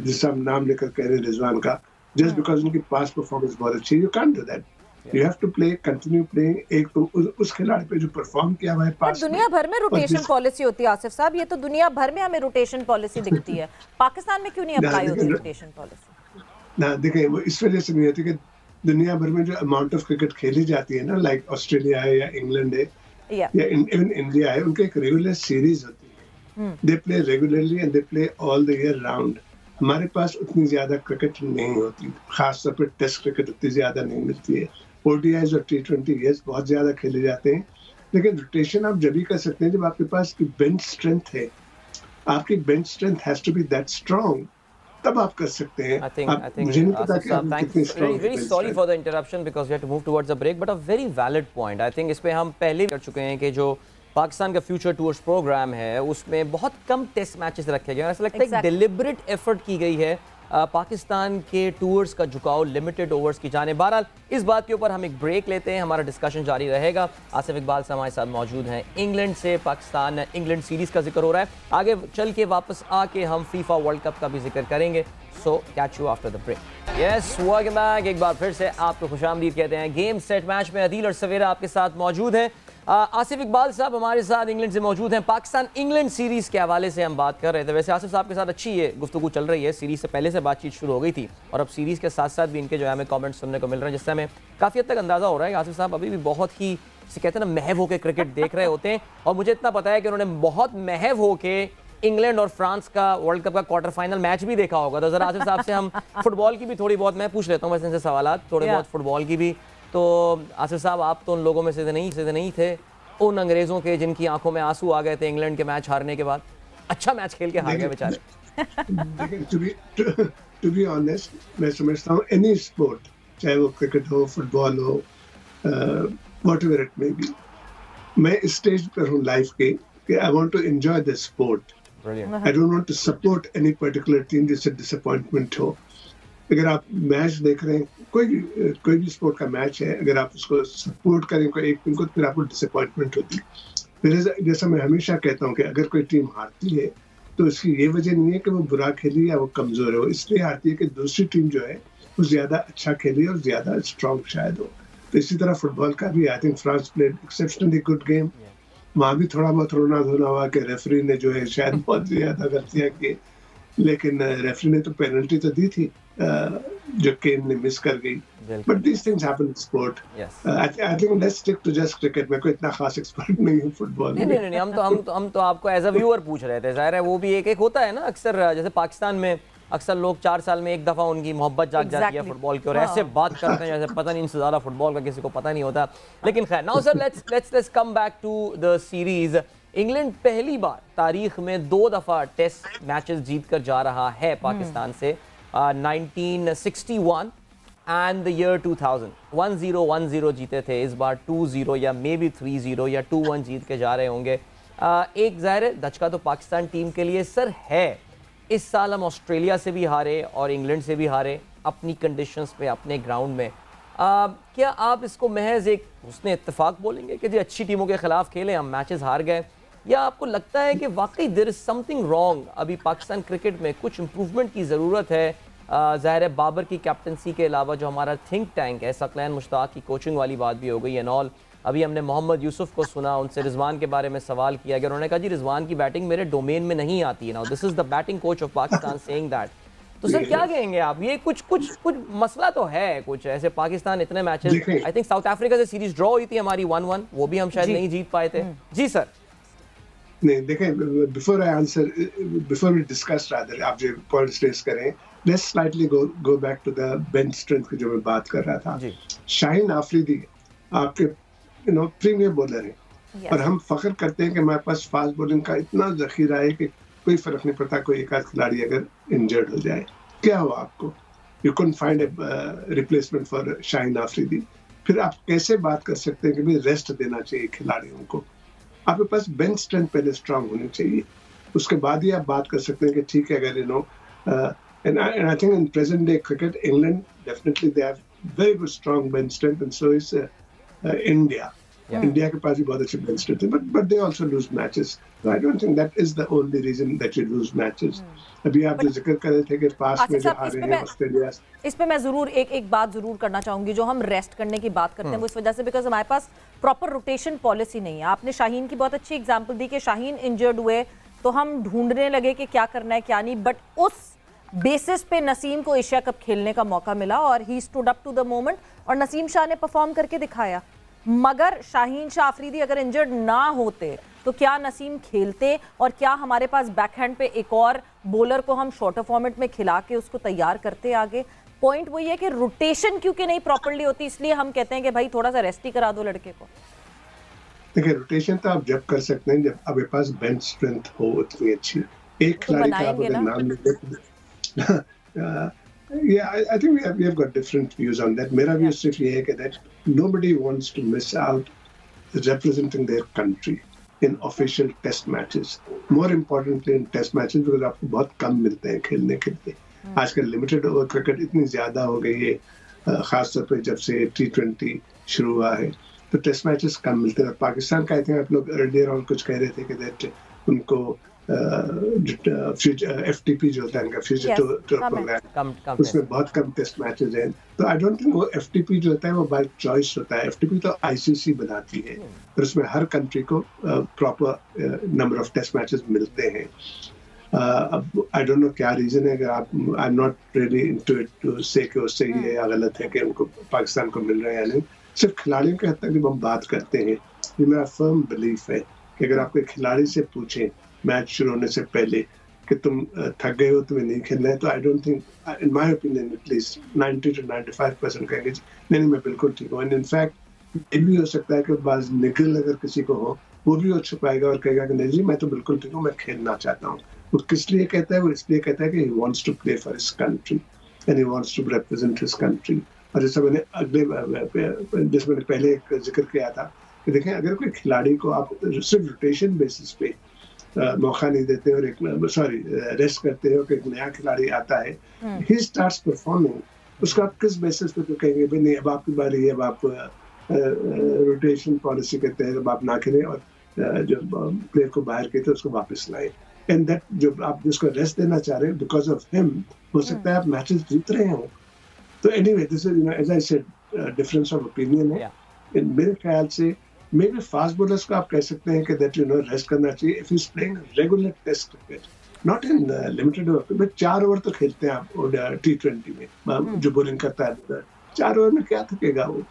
जिसका नाम लेकर कह रहे हैं रिजवान का, जस्ट बिकॉज उनकी पास्ट परफॉर्मेंस बहुत अच्छी है. You can't do that. You have to play, continue playing. एक तो उस खिलाड़ी पे जो परफॉर्म किया हुआ है पास्ट. दुनिया भर में रोटेशन पॉलिसी होती है आसिफ साहब, ये तो दुनिया भर में हमें रोटेशन पॉलिसी दिखती है. पाकिस्तान में क्यों नहीं अप्लाई होती रोटेशन पॉलिसी? ना देखें, वो इस वजह से नहीं होती कि दुनिया भर में जो अमाउंट ऑफ क्रिकेट खेली जाती है ना, लाइक ऑस्ट्रेलिया है या इंग्लैंड है या इवन इंडिया है, उनके एक रेगुलर सीरीज होती है. They play regularly and they play all the year round. हमारे पास उतनी ज्यादा क्रिकेट नहीं होती, खासतौर पर टेस्ट क्रिकेट उतनी ज्यादा नहीं मिलती है. ODIs और T20 बहुत ज्यादा खेले जाते हैं. लेकिन रोटेशन आप जब भी कर सकते हैं जब आपके पास की बेंच स्ट्रेंथ है. आपकी bench strength has to be that strong, तब आप कर सकते हैं. I think मुझे नहीं पता कि आप कितनी strong. very sorry for the interruption because we have to move towards the break, but a very valid point. I think इस पे हम पहले कर चुके हैं कि जो पाकिस्तान का फ्यूचर टूर्स प्रोग्राम है उसमें बहुत कम टेस्ट मैचेस रखे गए. ऐसा लगता है एक डिलिबरेट एफर्ट की गई है पाकिस्तान के टूर्स का झुकाव लिमिटेड ओवर्स की जाने. बहरहाल इस बात के ऊपर हम एक ब्रेक लेते हैं, हमारा डिस्कशन जारी रहेगा. आसिफ इकबाल साहब हमारे साथ मौजूद हैं. इंग्लैंड से पाकिस्तान इंग्लैंड सीरीज का जिक्र हो रहा है, आगे चल के वापस आके हम फीफा वर्ल्ड कप का भी जिक्र करेंगे. So catch you after the break. Yes, welcome back. एक बार फिर से आपको खुशामदीद कहते हैं. गेम सेट मैच में अदील और सवेरा आपके साथ मौजूद हैं. आसिफ इकबाल साहब हमारे साथ इंग्लैंड से मौजूद हैं. पाकिस्तान इंग्लैंड सीरीज़ के हवाले से हम बात कर रहे थे. वैसे आसिफ साहब के साथ अच्छी ये गुफ्तगू चल रही है, सीरीज़ से पहले से बातचीत शुरू हो गई थी और अब सीरीज़ के साथ साथ भी इनके जो है हमें कमेंट्स सुनने को मिल रहे हैं, जिससे हमें काफ़ी हद तक अंदाज़ा हो रहा है कि आसिफ साहब अभी भी बहुत ही जिसे कहते हैं ना महव होकर क्रिकेट देख रहे होते हैं. और मुझे इतना पता है कि उन्होंने बहुत महव होकर इंग्लैंड और फ्रांस का वर्ल्ड कप का क्वार्टर फाइनल मैच भी देखा होगा. तो ज़रा आसिफ साहब से हम फुटबॉल की भी थोड़ी बहुत मैं पूछ लेता हूँ वैसे इनसे सवाल थोड़े बहुत फुटबॉल की भी. तो आसिफ साहब आप तो उन लोगों में से नहीं थे, उन अंग्रेजों के जिनकी आंखों में आंसू आ गए थे इंग्लैंड के मैच हारने के बाद. अच्छा मैच खेल के हार गए बेचारे. टू बी ऑनेस्ट, मैं समझता हूँ एनी स्पोर्ट, चाहे वो क्रिकेट हो, फुटबॉल हो, व्हाटएवर इट मे बी, मैं इस स्टेज पर हूँ लाइफ के कि I want to enjoy the sport. I don't want to support any particular team जिससे डिसअपॉइंटमेंट हो. अगर आप मैच देख रहे हैं, कोई भी स्पोर्ट का मैच है, अगर आप उसको सपोर्ट करें कोई एक टीम को, फिर आपको डिसअपॉइंटमेंट होती है. फिर जैसा मैं हमेशा कहता हूँ कि अगर कोई टीम हारती है तो इसकी ये वजह नहीं है कि वो बुरा खेली या वो कमजोर है, वो इसलिए हारती है कि दूसरी टीम जो है वो ज्यादा अच्छा खेली और ज्यादा स्ट्रॉन्ग शायद हो. तो इसी तरह फुटबॉल का भी I think France played exceptionally good game. वहाँ भी थोड़ा बहुत रोना धोना हुआ कि रेफरी ने जो है शायद बहुत ज्यादा गलतियां की, लेकिन रेफरी ने तो पेनल्टी तो दी थी जो केन ने मिस कर गई. But these things happen in sport. I think let's stick to just cricket. मैं कोई इतना खास एक्सपर्ट नहीं हूँ फुटबॉल में. नहीं, हम तो आपको एज अ व्यूअर पूछ रहे थे. जाहिर है वो भी एक होता है ना, अक्सर जैसे पाकिस्तान में अक्सर लोग 4 साल में एक दफ़ा उनकी मोहब्बत जाग जाती है फुटबॉल की, और ऐसे बात करते हैं जैसे पता नहीं इनसे ज़्यादा फुटबॉल का किसी को पता नहीं होता. लेकिन खैर, now sir let's come back to the series. England पहली बार तारीख में 2 दफ़ा टेस्ट मैचेस जीत कर जा रहा है पाकिस्तान से. 1961 एंड द ईयर 2000 1-0 जीते थे. इस बार 2-0 या मे बी 3-0 या 2-1 जीत के जा रहे होंगे. एक ज़ाहिर दचका तो पाकिस्तान टीम के लिए सर है. इस साल हम ऑस्ट्रेलिया से भी हारे और इंग्लैंड से भी हारे अपनी कंडीशंस पे, अपने ग्राउंड में. क्या आप इसको महज एक उसने इत्तेफाक बोलेंगे कि जी अच्छी टीमों के खिलाफ खेले, हम मैचेस हार गए, या आपको लगता है कि वाकई देयर इज समथिंग रॉन्ग, अभी पाकिस्तान क्रिकेट में कुछ इंप्रूवमेंट की ज़रूरत है? ज़ाहिर है बाबर की कैप्टनसी के अलावा जो हमारा थिंक टैंक है, सकलैन मुश्ताक की कोचिंग वाली बात भी हो गई एंड ऑल. अभी हमने मोहम्मद यूसुफ को सुना, उनसे रिजवान के बारे में सवाल किया गया, उन्होंने कहा जी रिजवान की बैटिंग मेरे डोमेन में नहीं आती है. Now this is the batting coach of Pakistan saying that. तो सर क्या कहेंगे आप? ये कुछ मसला तो है कुछ ऐसे. पाकिस्तान इतने matches, I think south Africa से सीरीज ड्रॉ हुई थी हमारी 1-1, वो भी हम शायद नहीं जीत पाए थे. जी सर. नहीं देखें, before I answer, before we discuss rather, आप जो पॉइंट्स रेज करें, let's slightly go back to the bench strength की जो मैं बात कर रहा था. शाहीन आफरीदी आपके प्रीमियर बॉलर है, और हम फख्र करते हैं कि हमारे पास फास्ट बॉलिंग का इतना जखीरा है कि कोई फर्क नहीं पड़ता कोई एक आध खिलाड़ी अगर इंजर्ड हो जाए. क्या हुआ आपको? You can find A replacement for Shaheen Afridi. फिर आप कैसे बात कर सकते हैं कि भाई रेस्ट देना चाहिए खिलाड़ियों को? आपके पास बेंच स्ट्रेंथ पहले स्ट्रांग होनी चाहिए, उसके बाद ही आप बात कर सकते हैं कि ठीक है अगर and I think in present day cricket, England definitely they have very good strong bench strength, and so is India. India के पास भी बहुत अच्छे bench strength है, but they also lose matches. So I don't think that is the only reason that you lose matches. अभी आप जो जिक्र कर रहे थे कि पास में जो हारे हैं ऑस्ट्रेलिया, इस पे मैं जरूर एक बात जरूर करना चाहूंगी. जो हम रेस्ट करने की बात करते हैं वो इस वजह से बिकॉज हमारे पास प्रॉपर रोटेशन पॉलिसी नहीं है. आपने शाहीन की बहुत अच्छी एग्जाम्पल दी कि शाहीन इंजर्ड हुए तो हम ढूंढने लगे कि क्या करना है क्या नहीं, बट उस बेसिस पे नसीम को एशिया कप खेलने का मौका मिला और he stood up to the moment, और नसीम शाह ने परफॉर्म करके दिखाया. मगर शाहीन शाह आफरीदी अगर इंजर्ड ना होते तो क्या नसीम खेलते, और क्या हमारे पास बैकहैंड पे एक और बॉलर को हम शॉर्टर फॉर्मेट में खिला के उसको तैयार करते आगे? पॉइंट वही है कि रोटेशन क्योंकि नहीं प्रॉपर्ली होती, इसलिए हम कहते हैं कि भाई थोड़ा सा रेस्ट ही करा दो लड़के को. देखिए रोटेशन तो आप जब कर सकते हैं जब आपके पास बेंच स्ट्रेंथ हो उतनी अच्छी. एक खिलाड़ी का आप अगर नाम लेते yeah, I think we have got different views on that. मेरा view सिर्फ ये है कि that nobody wants to miss out representing their country in official test matches. More importantly in test matches because आपको बहुत कम मिलते हैं खेलने के लिए. आजकल लिमिटेड ओवर क्रिकेट इतनी ज्यादा हो गई है, खासतौर पे जब से T20 शुरू हुआ है तो टेस्ट मैचेस कम मिलते हैं. पाकिस्तान का आई थिंक आप लोग अर्लियर ऑन कुछ कह रहे थे कि that उनको FTP जो होता है इनका फ्यूचर टूर प्रोग्राम, उसमें बहुत कम टेस्ट मैचेस हैं. तो आई डोंट थिंक वो FTP जो होता है वो बाय चॉइस होता है. FTP तो ICC बनाती है और उसमें हर कंट्री को proper number of test matches मिलते हैं. अब आई डोंट नो क्या रीजन है, अगर आप I am not really into it to say कि वो सही है या गलत है कि उनको पाकिस्तान को मिल रहा है या नहीं. सिर्फ खिलाड़ियों के हद तक जब हम बात करते हैं, ये मेरा फर्म बिलीफ है कि अगर आप कोई खिलाड़ी से पूछें मैच शुरू होने से पहले कि तुम थक गए हो, तुम्हें नहीं खेलना है, तो I don't think, in my opinion at least 90 to 95% कहेंगे नहीं मैं बिल्कुल ठीक हूँ. एंड इनफैक्ट ये भी हो सकता है कि बाज निकल अगर किसी को हो वो भी हो छुपाएगा और कहेगा कि नहीं जी मैं तो बिल्कुल ठीक हूँ, मैं खेलना चाहता हूँ. वो किस लिए कहता है? वो इसलिए कहता है कि he wants to play for his country and he wants to represent his country. और जैसे मैंने पहले एक जिक्र किया था कि देखें अगर कोई खिलाड़ी को आप सिर्फ रोटेशन बेसिस पे मौका नहीं देते और रेस्ट करते हो कि एक नया खिलाड़ी आता है, ही स्टार्ट्स परफॉर्मिंग, उसको आप किस बेसिस पे तो कहेंगे भाई नहीं अब आपकी बारी है, अब आप रोटेशन पॉलिसी के तहत अब आप ना खेलें और जो प्लेयर को बाहर किए थे उसको वापस लाए. एंड दैट जो आप जिसको रेस्ट देना चाह रहे हैं बिकॉज ऑफ हिम, हो सकता है आप मैचेस जीत रहे हो. तो anyway this is as I said difference of opinion है. मेरे ख्याल से मे बी फास्ट बॉलर्स को आप कह सकते हैं कि दैट रेस्ट करना चाहिए if he is playing regular test cricket. Not in limited over में 4 ओवर तो खेलते हैं आप T20 में, जो बॉलिंग करता है 4 ओवर में क्या थकेगा वो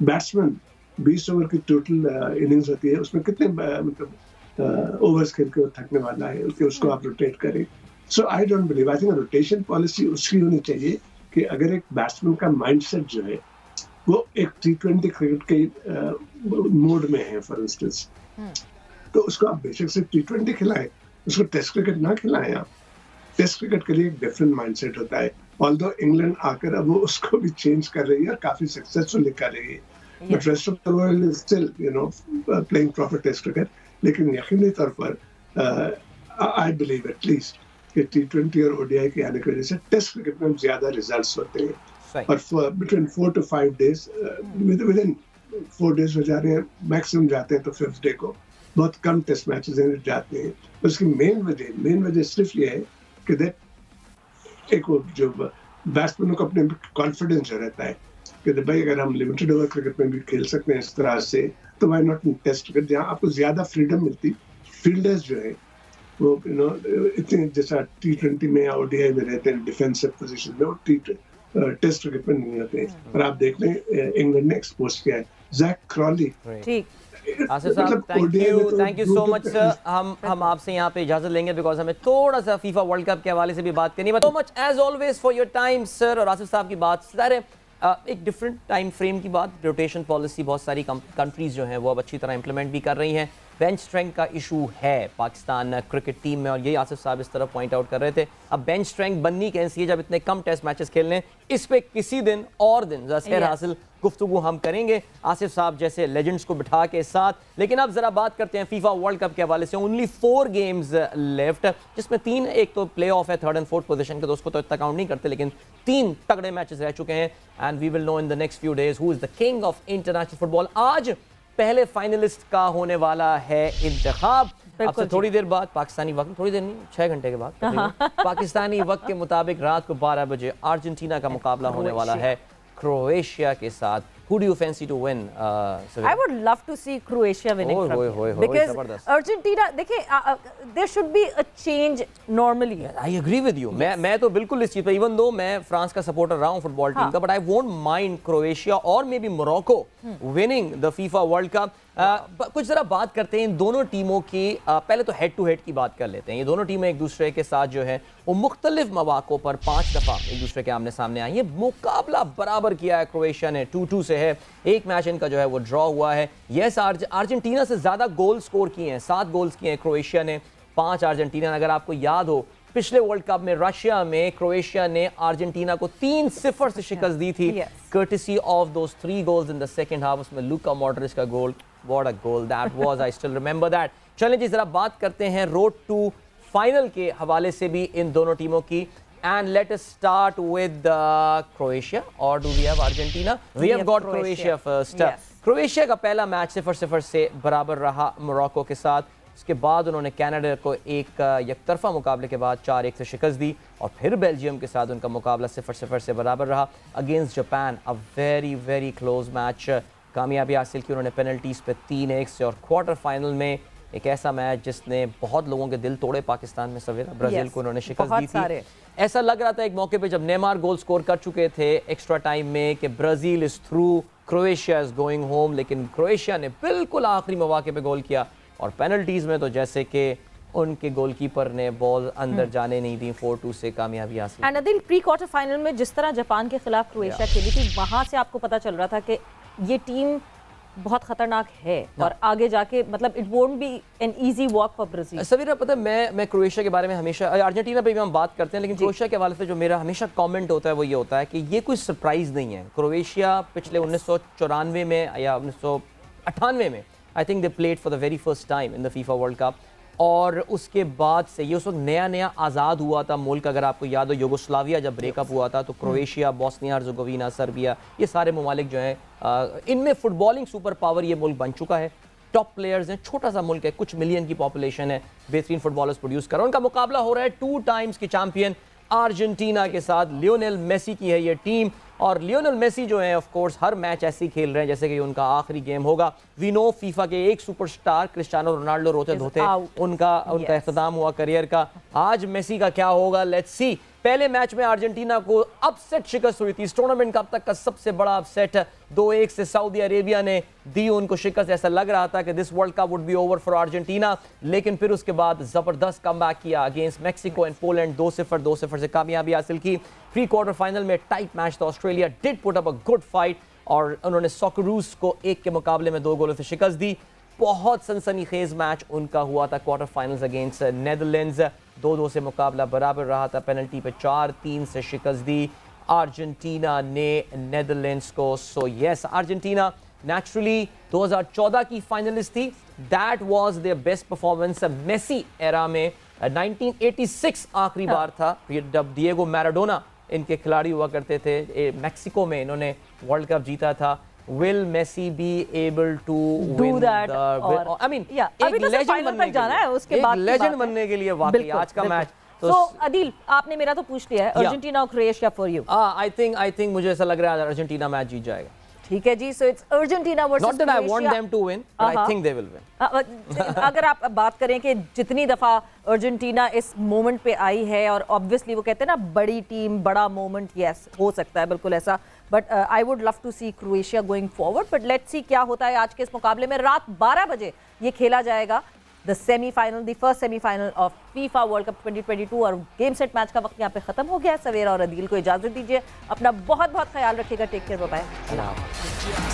बैट्समैन। 20 ओवर की टोटल इनिंग्स होती है, उसमें कितने मतलब ओवर्स खेल के थकने वाला है, उसको आप रोटेट करें। So I don't believe, I think rotation policy उसकी होनी चाहिए कि अगर एक बैट्समैन का माइंडसेट जो है वो एक T20 क्रिकेट के मोड में है फॉर इंस्टेंस, तो उसको आप बेशक से T20 खिलाएं, उसको टेस्ट क्रिकेट ना खिलाएं। आप टेस्ट क्रिकेट के लिए एक डिफरेंट माइंडसेट होता है। ऑल्दो इंग्लैंड आकर अब वो उसको भी चेंज कर रही है और काफी सक्सेसफुल कर रही है, but rest of the world is still playing proper test cricket. लेकिन यकीनी तौर पर आई बिलीव एटलीस्ट कि T20 और ODI के आने की वजह से टेस्ट क्रिकेट में ज्यादा रिजल्ट्स होते हैं, और between 4 to 5 days, with in 4 days हो जा रहे हैं, मैक्सिमम जाते हैं तो 5th डे को बहुत कम टेस्ट मैचेस जाते हैं। उसकी मेन वजह सिर्फ ये है कि दैट एक वो जो बैट्समैनों को अपने कॉन्फिडेंस जो रहता है कि भाई अगर हम लिमिटेड ओवर क्रिकेट में भी खेल सकते हैं इस तरह से, तो why not in test cricket जहाँ आपको ज्यादा फ्रीडम मिलती। फील्डर्स जो है वो इतने जैसा T20 में या ODI में रहते हैं डिफेंसिव पोजीशन में, और टेस्ट क्रिकेट में नहीं होते हैं। और आप देख लें इंग्लैंड ने एक्सपोज किया है जैक क्रॉली। ठीक, आसिफ साहब thank you so much sir. हम आपसे यहाँ पे इजाजत लेंगे बिकॉज हमें थोड़ा सा फीफा वर्ल्ड कप के हवाले से भी बात करनी है। So much as always for your time sir. और आसिफ साहब की बात सर है एक डिफरेंट टाइम फ्रेम की बात, रोटेशन पॉलिसी बहुत सारी कंट्रीज जो हैं वो अब अच्छी तरह इंप्लीमेंट भी कर रही हैं। बेंच स्ट्रेंथ का इशू है पाकिस्तान क्रिकेट टीम में, और यही आसिफ साहब इस तरह पॉइंट आउट कर रहे थे। अब बेंच स्ट्रेंथ बननी कैसी है जब इतने कम टेस्ट मैचेस खेलने, इस पे किसी दिन और दिन ज़ाहिर हासिल गुफ्तगू हम करेंगे आसिफ साहब जैसे लेजेंड्स को बिठा के साथ। लेकिन अब जरा बात करते हैं फीफा वर्ल्ड कप के हवाले से। ओनली 4 गेम्स लेफ्ट, जिसमें 3 एक तो प्ले ऑफ है 3rd and 4th पोजीशन के, तो उसको तो इतना काउंट नहीं करते, लेकिन 3 तगड़े मैचेस रह चुके हैं। And we will know in the next few days who is the king of international football. आज पहले फाइनलिस्ट का होने वाला है इंतखाब। अब से थोड़ी देर बाद पाकिस्तानी वक्त, थोड़ी देर नहीं 6 घंटे के बाद पाकिस्तानी वक्त के मुताबिक रात को 12 बजे अर्जेंटीना का मुकाबला होने वाला है क्रोएशिया के साथ। Who do you fancy to win? I would love to see Croatia winning from here, because Argentina, देखिए, there should be a change normally. I agree with you. मैं तो बिल्कुल इस चीज़ पे, even though मैं फ्रांस का सपोर्टर रहा हूँ फुटबॉल टीम का, but I won't mind Croatia और maybe Morocco winning the FIFA World Cup. कुछ जरा बात करते हैं इन दोनों टीमों की। पहले तो हेड टू हेड की बात कर लेते हैं। ये दोनों टीमें एक दूसरे के साथ जो है वो मुख्तलिफ मौक़ों पर 5 दफ़ा एक दूसरे के आमने सामने आई है। मुकाबला बराबर किया है क्रोएशिया ने, 2-2 से है। एक मैच इनका जो है वो ड्रॉ हुआ है। यस, अर्जेंटीना से ज़्यादा गोल स्कोर किए हैं, 7 गोल्स किए हैं क्रोएशिया ने, 5 अर्जेंटीना। अगर आपको याद हो पिछले वर्ल्ड कप में रशिया में क्रोएशिया ने अर्जेंटीना को 3-0 से शिकस्त दी थी, courtesy of those 3 goals in the second half। उसमें लूका मॉड्रिच का गोल, what a goal that was, I still remember that। चलें जी, जरा बात करते हैं रोड टू फाइनल के हवाले से भी इन दोनों टीमों की। And let us start with Croatia, or do we have Argentina? We have got Croatia first। Croatia का पहला मैच 0-0 से बराबर रहा मोरक्को के साथ। उसके बाद उन्होंने कनाडा को एक यकतरफा मुकाबले के बाद 4-1 से शिकस्त दी, और फिर बेल्जियम के साथ उनका मुकाबला 0-0 से बराबर रहा। Against Japan a very very close match, कामयाबी हासिल की उन्होंने पेनल्टीज पे 3-1 से। और क्वार्टर फाइनल में एक ऐसा मैच जिसने बहुत लोगों के दिल तोड़े पाकिस्तान में, सवेरा ब्राजील को उन्होंने शिकस्त दी थी। ऐसा लग रहा था एक मौके पे जब नेमार गोल स्कोर कर चुके थे एक्स्ट्रा टाइम में कि Brazil is through, Croatia is going home, लेकिन क्रोएशिया ने बिल्कुल आखिरी मौके पे गोल किया, और पेनल्टीज में तो जैसे कि उनके गोलकीपर ने बॉल अंदर जाने नहीं दी, 4-2 से कामयाबी हासिल। And Adil, pre quarter final में जिस तरह जापान के खिलाफ क्रोएशिया खेली थी, वहां से आपको पता चल रहा था कि ये टीम बहुत खतरनाक है, और आगे जाके मतलब it won't be an easy walk for Brazil. Savera, पता है मैं क्रोएशिया के बारे में हमेशा, अर्जेंटीना पे भी हम बात करते हैं, लेकिन क्रोएशिया के हवाले से जो मेरा हमेशा कमेंट होता है वो ये होता है कि ये कोई सरप्राइज नहीं है। क्रोएशिया पिछले 1994 में या 1998 में आई think they played for the very first time in the FIFA world cup, और उसके बाद से ये उस वक्त नया आज़ाद हुआ था मुल्क। अगर आपको याद हो यूगोस्लाविया जब ब्रेकअप हुआ था, तो क्रोएशिया, बोस्निया हर्ज़ेगोविना, सर्बिया, ये सारे ममालिक जो हैं इनमें फुटबॉलिंग सुपर पावर ये मुल्क बन चुका है। टॉप प्लेयर्स हैं, छोटा सा मुल्क है, कुछ मिलियन की पॉपुलेशन है, बेहतरीन फुटबॉलर्स प्रोड्यूस कर रहा है। उनका मुकाबला हो रहा है 2 टाइम्स की चैंपियन अर्जेंटीना के साथ। लियोनेल मेसी की है ये टीम। और लियोनेल मेसी जो है ऑफ कोर्स हर मैच ऐसे ही खेल रहे हैं जैसे कि उनका आखिरी गेम होगा। वी नो फीफा के एक सुपरस्टार क्रिस्टियानो रोनाल्डो रोते धोते उनका इख्तिताम हुआ करियर का। आज मेसी का क्या होगा, लेट्स सी। पहले मैच में अर्जेंटीना को अपसेट शिकस्त हुई थी, इस टूर्नामेंट का अब तक का सबसे बड़ा अपसेट 2-1 से सऊदी अरेबिया ने दी उनको शिकस्त। ऐसा लग रहा था कि this world cup would be over for Argentina, लेकिन फिर उसके बाद जबरदस्त कमबैक किया अगेंस्ट मैक्सिको एंड पोलैंड। 2-0 से कामयाबी हासिल की। प्री क्वार्टर फाइनल में टाइट मैच था, Australia did put up a good fight और उन्होंने सॉकरूस को 1 के मुकाबले में 2 गोलों से शिकस्त दी। बहुत सनसनीखेज मैच उनका हुआ था क्वार्टर फाइनल्स अगेंस्ट नेदरलैंड्स। 2-2 से मुकाबला बराबर रहा था, पेनल्टी पे 4-3 से शिकस्त दी अर्जेंटीना ने नेदरलैंड्स को। सो यस, अर्जेंटीना नेचुरली 2014 की फाइनलिस्ट थी। That was their best performance Messi era में। 1986 आखिरी बार था जब डिएगो मैराडोना इनके खिलाड़ी हुआ करते थे। मैक्सिको में इन्होंने वर्ल्ड कप जीता था। Will Messi be able to win that? I mean, अभी तो फाइनल तक जाना है, उसके बाद लेजेंड बनने के लिए वाकई आज का मैच। तो अदील, आपने मेरा तो पूछ लिया है, अर्जेंटीना और Croatia for you. I think मुझे ऐसा लग रहा है अर्जेंटीना मैच जीत जाएगा। ठीक है जी, so it's Argentina versus not that I want them to win, but I think they will win. अगर आप बात करें कि जितनी दफा अर्जेंटीना इस मोमेंट पे आई है, और ऑब्वियसली वो कहते हैं ना बड़ी टीम बड़ा मोमेंट, यस हो सकता है बिल्कुल ऐसा, but I would love to see Croatia going forward. But let's see क्या होता है आज के इस मुकाबले में। रात 12 बजे ये खेला जाएगा, the semifinal, the first semifinal of FIFA world cup 2022। और गेम सेट मैच का वक्त यहाँ पे खत्म हो गया है। सवेरा और अदील को इजाजत दीजिए, अपना बहुत बहुत ख्याल रखिएगा। Take care, bye bye.